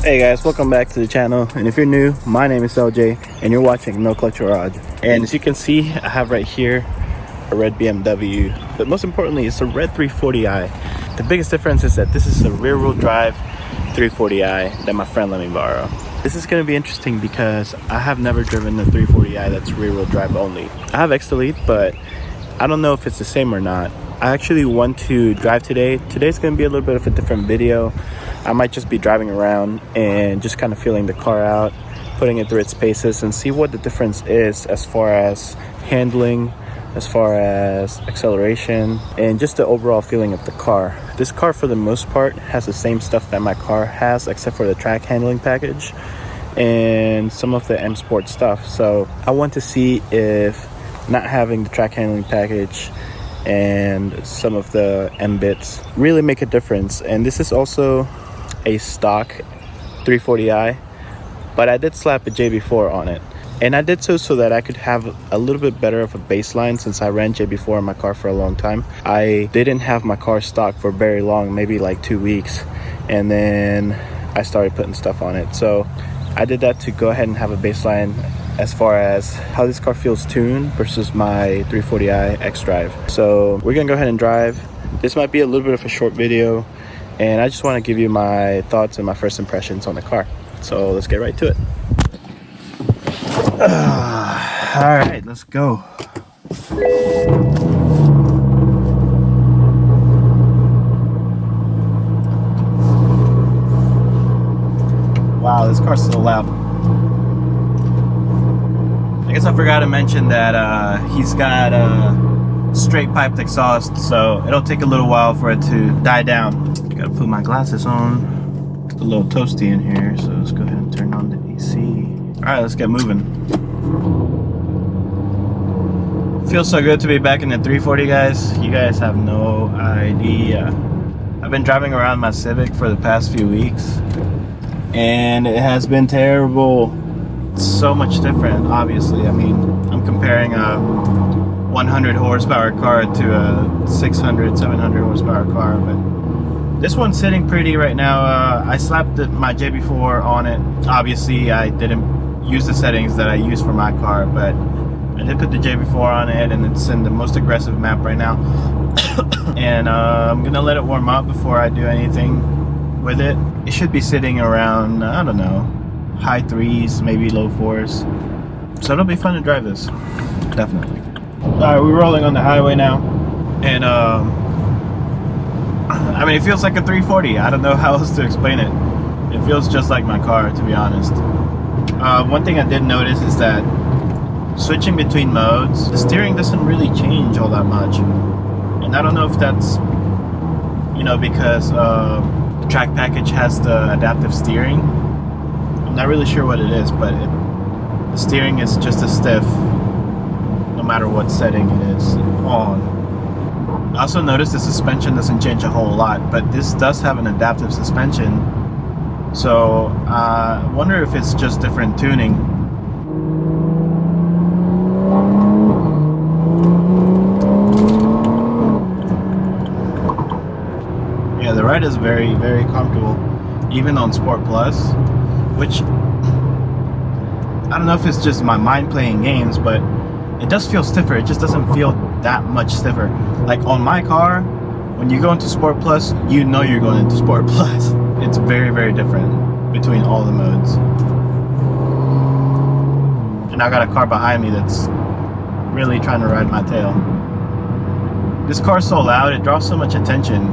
Hey guys, welcome back to the channel, and if you're new, my name is LJ and you're watching NoClutch Garage. And as you can see, I have right here a red BMW, but most importantly it's a red 340i. The biggest difference is that this is a rear-wheel drive 340i that my friend let me borrow. This is going to be interesting because I have never driven the 340i that's rear-wheel drive only. I have xDrive, but I don't know if it's the same or not. I actually want to drive today. Today's going to be a little bit of a different video. I might just be driving around and just kind of feeling the car out, putting it through its paces, and see what the difference is as far as handling, as far as acceleration, and just the overall feeling of the car. This car, for the most part, has the same stuff that my car has, except for the track handling package and some of the M Sport stuff. So I want to see if not having the track handling package and some of the M bits really make a difference. And this is also a stock 340i, but I did slap a JB4 on it, and I did so that I could have a little bit better of a baseline, since I ran JB4 in my car for a long time. I didn't have my car stock for very long, maybe like 2 weeks, and then I started putting stuff on it. So I did that to go ahead and have a baseline as far as how this car feels tuned versus my 340i xDrive. So we're gonna go ahead and drive. This might be a little bit of a short video, and I just want to give you my thoughts and my first impressions on the car. So let's get right to it. All right, let's go. Wow, this car's so loud. I guess I forgot to mention that he's got a straight piped exhaust, so it'll take a little while for it to die down. I gotta put my glasses on. It's a little toasty in here, so let's go ahead and turn on the AC. All right, let's get moving. Feels so good to be back in the 340, guys. You guys have no idea. I've been driving around my Civic for the past few weeks, and it has been terrible. So much different, obviously. I mean, I'm comparing a 100 horsepower car to a 600, 700 horsepower car, but this one's sitting pretty right now. I slapped my JB4 on it. Obviously, I didn't use the settings that I use for my car, but I did put the JB4 on it, and it's in the most aggressive map right now. And I'm gonna let it warm up before I do anything with it. It should be sitting around, I don't know, high 3s, maybe low 4s. So it'll be fun to drive this, definitely. Alright, we're rolling on the highway now, and I mean, it feels like a 340. I don't know how else to explain it. It feels just like my car, to be honest. One thing I did notice is that switching between modes, the steering doesn't really change all that much. And I don't know if that's, you know, because the track package has the adaptive steering. I'm not really sure what it is, but the steering is just as stiff no matter what setting it is on. I also noticed the suspension doesn't change a whole lot, but this does have an adaptive suspension, so I wonder if it's just different tuning. Yeah, the ride is very, very comfortable, even on Sport Plus, which I don't know if it's just my mind playing games, but it does feel stiffer. It just doesn't feel that much stiffer. Like on my car, when you go into Sport Plus, you know you're going into Sport Plus. It's very, very different between all the modes. And I got a car behind me that's really trying to ride my tail. This car's so loud, it draws so much attention.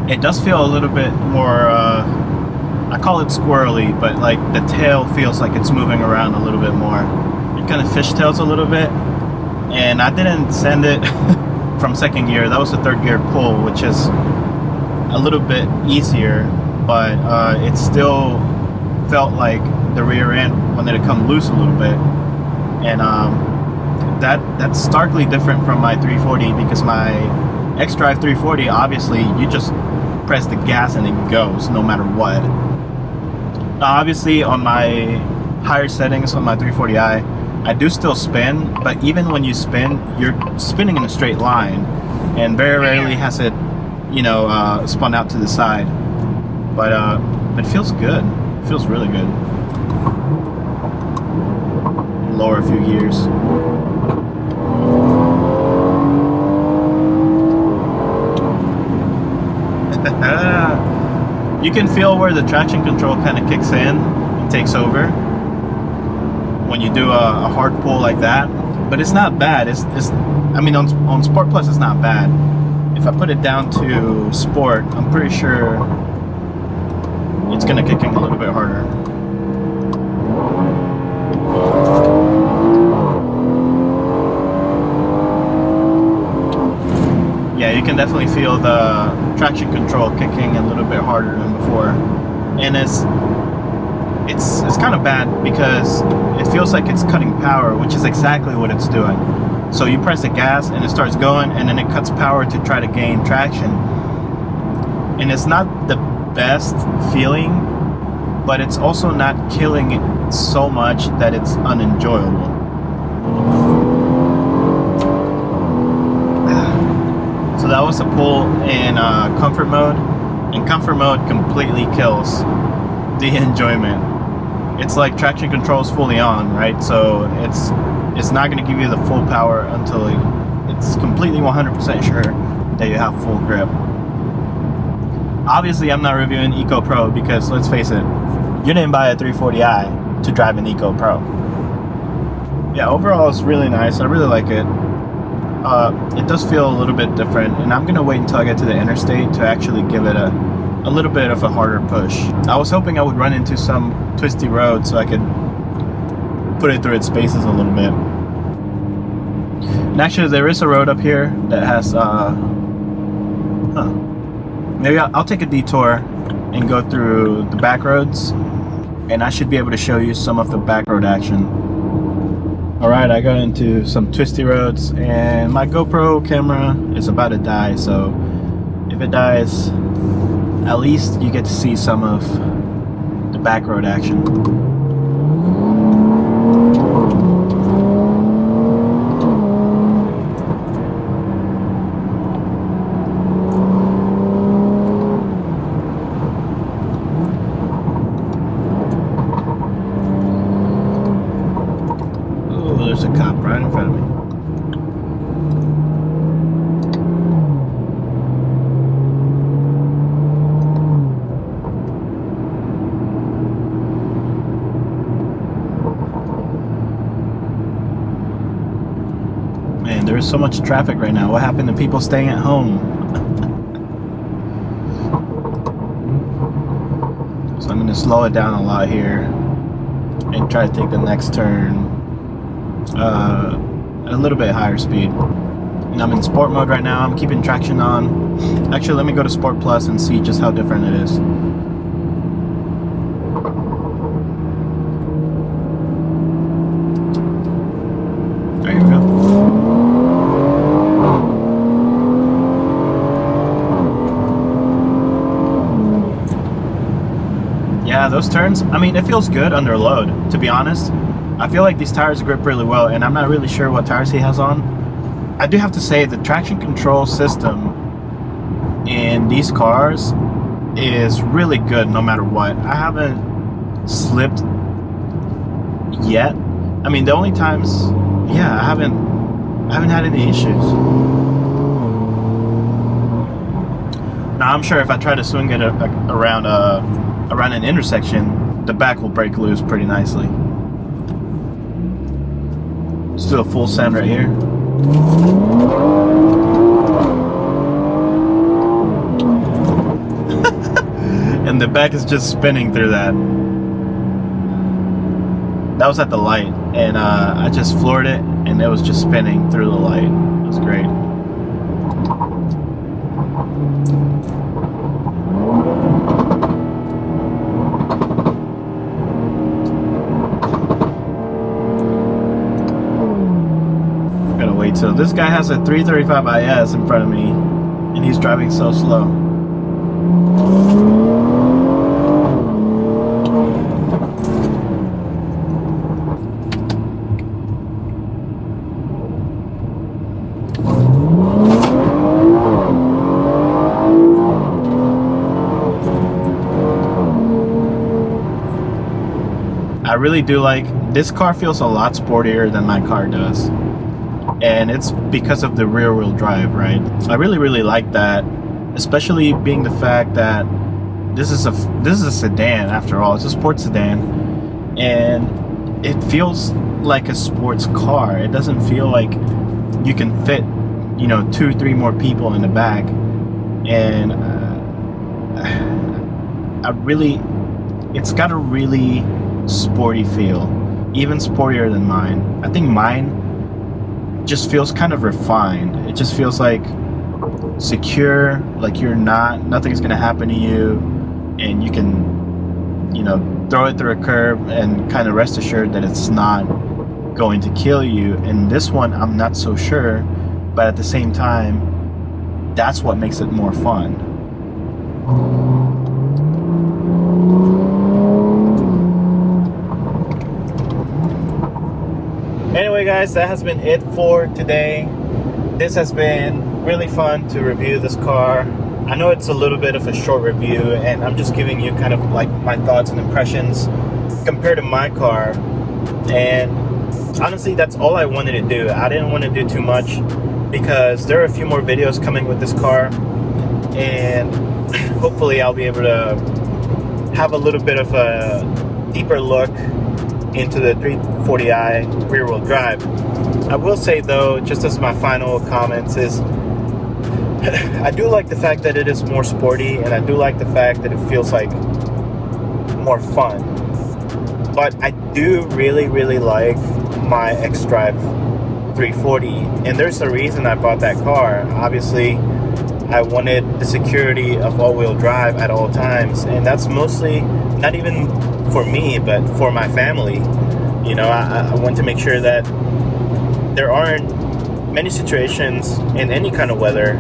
It does feel a little bit more, I call it squirrely, but like the tail feels like it's moving around a little bit more. It kind of fishtails a little bit, and I didn't send it from second gear. That was the third gear pull, which is a little bit easier, but it still felt like the rear end wanted to come loose a little bit, and that's starkly different from my 340, because my xDrive 340, obviously you just press the gas and it goes no matter what. Now, obviously on my higher settings on my 340i, I do still spin, but even when you spin, you're spinning in a straight line, and very rarely has it, you know, spun out to the side. But it feels good. It feels really good. Lower a few gears. You can feel where the traction control kind of kicks in and takes over when you do a hard pull like that, but it's not bad. It's I mean, on Sport Plus it's not bad. If I put it down to Sport, I'm pretty sure it's gonna kick in a little bit harder. Yeah, you can definitely feel the traction control kicking a little bit harder than before, and it's kind of bad because it feels like it's cutting power, which is exactly what it's doing. So you press the gas and it starts going, and then it cuts power to try to gain traction, and it's not the best feeling, but it's also not killing it so much that it's unenjoyable. So that was a pull in comfort mode, and comfort mode completely kills the enjoyment. It's like traction control is fully on, right? So it's not going to give you the full power until it's completely 100% sure that you have full grip. Obviously, I'm not reviewing Eco Pro because, let's face it, you didn't buy a 340i to drive an Eco Pro. Yeah, overall it's really nice. I really like it. It does feel a little bit different, and I'm gonna wait until I get to the interstate to actually give it a little bit of a harder push. I was hoping I would run into some twisty roads so I could put it through its spaces a little bit. And actually, there is a road up here that has maybe I'll take a detour and go through the back roads, and I should be able to show you some of the back road action. Alright, I got into some twisty roads, and my GoPro camera is about to die, so if it dies, at least you get to see some of the back road action. There's a cop right in front of me. Man, there's so much traffic right now. What happened to people staying at home? So I'm going to slow it down a lot here and try to take the next turn at a little bit higher speed. And I'm in sport mode right now. I'm keeping traction on. Actually, let me go to Sport Plus and see just how different it is. There you go. Yeah, those turns, I mean, it feels good under load, to be honest. I feel like these tires grip really well, and I'm not really sure what tires he has on. I do have to say the traction control system in these cars is really good no matter what. I haven't slipped yet. I mean, the only times, yeah, I haven't had any issues. Now, I'm sure if I try to swing it around an intersection, the back will break loose pretty nicely. Let's do a full send right here. and the back is just spinning through that. That was at the light, and I just floored it, and it was just spinning through the light. It was great. Gotta wait till this guy has a 335 IS in front of me, and he's driving so slow. I really do like this car. Feels a lot sportier than my car does, and it's because of the rear wheel drive, right? I really like that, especially being the fact that this is a sedan after all. It's a sports sedan, and it feels like a sports car. It doesn't feel like you can fit, you know, 2-3 more people in the back, and it's got a really sporty feel, even sportier than mine. I think mine just feels kind of refined. It just feels like secure, like nothing's gonna happen to you, and you can, you know, throw it through a curb and kind of rest assured that it's not going to kill you. And this one, I'm not so sure, but at the same time, that's what makes it more fun. Anyway guys, that has been it for today. This has been really fun to review this car. I know it's a little bit of a short review, and I'm just giving you kind of like my thoughts and impressions compared to my car. And honestly, that's all I wanted to do. I didn't want to do too much because there are a few more videos coming with this car, and hopefully I'll be able to have a little bit of a deeper look into the 340i rear-wheel drive. I will say though, just as my final comments, is I do like the fact that it is more sporty, and I do like the fact that it feels like more fun. But I do really like my xDrive 340, and there's a reason I bought that car. Obviously, I wanted the security of all-wheel drive at all times, and that's mostly not even for me, but for my family. You know, I want to make sure that there aren't many situations in any kind of weather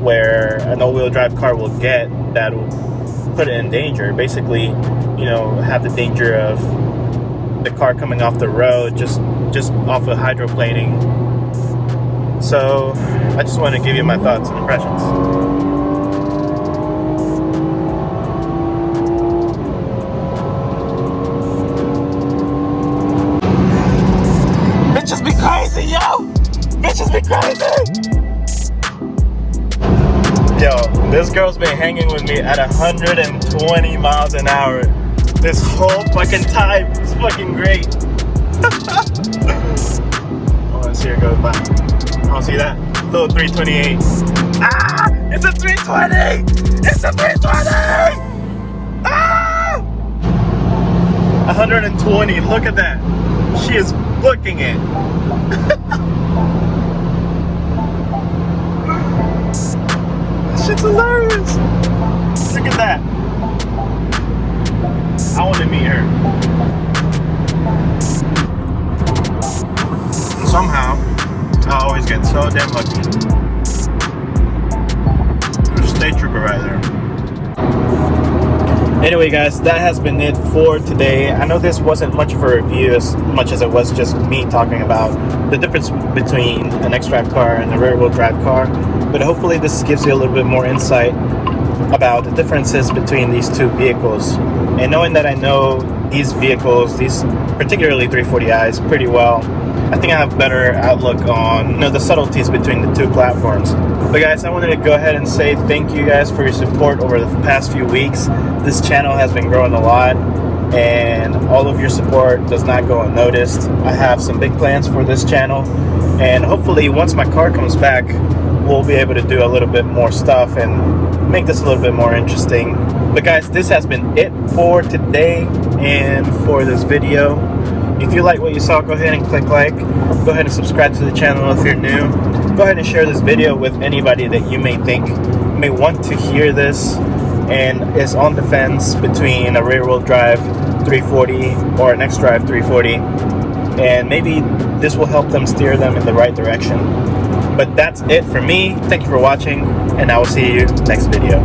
where an all-wheel drive car will get that will put it in danger. Basically, you know, have the danger of the car coming off the road just off of hydroplaning. So I just want to give you my thoughts and impressions. Bitches be crazy, yo! Bitches be crazy! Yo, this girl's been hanging with me at 120 miles an hour this whole fucking time. It's fucking great. Oh, let's see her go by. Oh, see that? Little 328. Ah! It's a 320! It's a 320! Ah! 120, look at that. She is booking it. This shit's hilarious. Look at that. I want to meet her. And somehow, I always get so damn lucky. There's a state trooper right there. Anyway guys, that has been it for today. I know this wasn't much of a review as much as it was just me talking about the difference between an xDrive car and a rear-wheel drive car, but hopefully this gives you a little bit more insight about the differences between these two vehicles. And knowing that I know these vehicles, these particularly 340i's, pretty well, I think I have a better outlook on, you know, the subtleties between the two platforms. But guys, I wanted to go ahead and say thank you guys for your support over the past few weeks. This channel has been growing a lot, and all of your support does not go unnoticed. I have some big plans for this channel, and hopefully once my car comes back, we'll be able to do a little bit more stuff and make this a little bit more interesting. But guys, this has been it for today and for this video. If you like what you saw, go ahead and click like. Go ahead and subscribe to the channel if you're new. Go ahead and share this video with anybody that you may think may want to hear this and is on the fence between a rear-wheel drive 340 or an xDrive 340, and maybe this will help them steer them in the right direction. But that's it for me. Thank you for watching, and I will see you next video.